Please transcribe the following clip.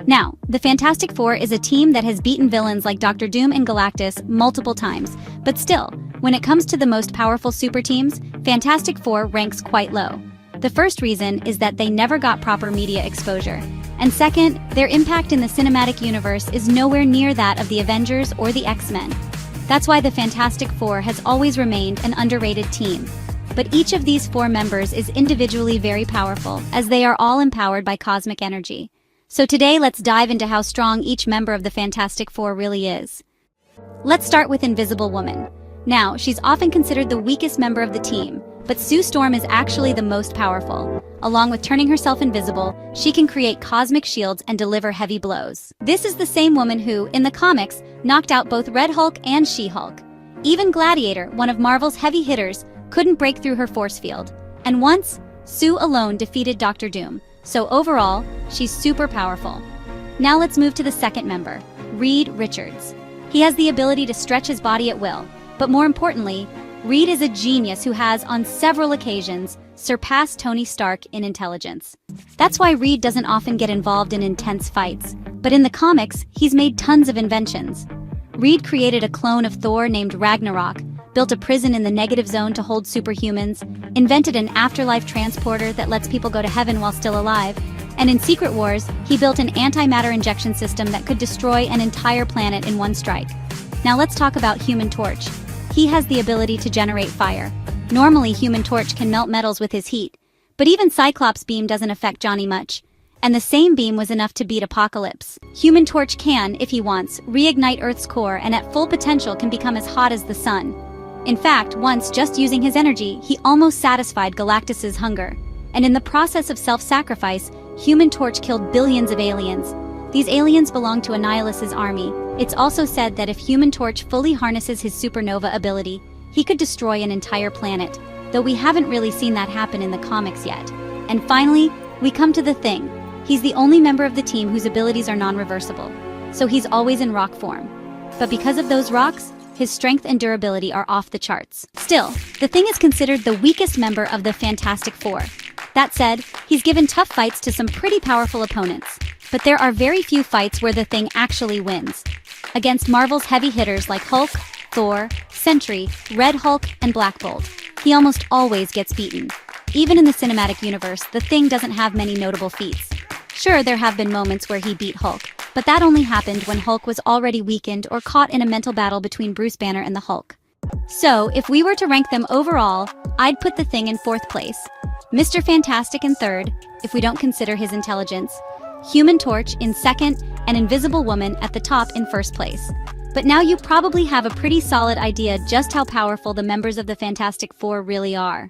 Now, the Fantastic Four is a team that has beaten villains like Doctor Doom and Galactus multiple times, but still, when it comes to the most powerful super teams, Fantastic Four ranks quite low. The first reason is that they never got proper media exposure. And second, their impact in the cinematic universe is nowhere near that of the Avengers or the X-Men. That's why the Fantastic Four has always remained an underrated team. But each of these four members is individually very powerful, as they are all empowered by cosmic energy. So today, let's dive into how strong each member of the Fantastic Four really is. Let's start with Invisible Woman. Now, she's often considered the weakest member of the team, but Sue Storm is actually the most powerful. Along with turning herself invisible, she can create cosmic shields and deliver heavy blows. This is the same woman who, in the comics, knocked out both Red Hulk and She-Hulk. Even Gladiator, one of Marvel's heavy hitters, couldn't break through her force field. And once, Sue alone defeated Doctor Doom. So overall, she's super powerful. Now let's move to the second member, Reed Richards. He has the ability to stretch his body at will, but more importantly, Reed is a genius who has, on several occasions, surpassed Tony Stark in intelligence. That's why Reed doesn't often get involved in intense fights, but in the comics, he's made tons of inventions. Reed created a clone of Thor named Ragnarok, built a prison in the negative zone to hold superhumans, invented an afterlife transporter that lets people go to heaven while still alive, and in Secret Wars, he built an antimatter injection system that could destroy an entire planet in one strike. Now let's talk about Human Torch. He has the ability to generate fire. Normally, Human Torch can melt metals with his heat, but even Cyclops' beam doesn't affect Johnny much. And the same beam was enough to beat Apocalypse. Human Torch can, if he wants, reignite Earth's core and at full potential can become as hot as the sun. In fact, once, just using his energy, he almost satisfied Galactus's hunger. And in the process of self-sacrifice, Human Torch killed billions of aliens. These aliens belong to Annihilus's army. It's also said that if Human Torch fully harnesses his supernova ability, he could destroy an entire planet, though we haven't really seen that happen in the comics yet. And finally, we come to the Thing. He's the only member of the team whose abilities are non-reversible, so he's always in rock form. But because of those rocks, his strength and durability are off the charts. Still, the Thing is considered the weakest member of the Fantastic Four. That said, he's given tough fights to some pretty powerful opponents. But there are very few fights where the Thing actually wins. Against Marvel's heavy hitters like Hulk, Thor, Sentry, Red Hulk, and Black Bolt, he almost always gets beaten. Even in the cinematic universe, the Thing doesn't have many notable feats. Sure, there have been moments where he beat Hulk, but that only happened when Hulk was already weakened or caught in a mental battle between Bruce Banner and the Hulk. So, if we were to rank them overall, I'd put the Thing in fourth place, Mr. Fantastic in third, if we don't consider his intelligence, Human Torch in second, and Invisible Woman at the top in first place. But now you probably have a pretty solid idea just how powerful the members of the Fantastic Four really are.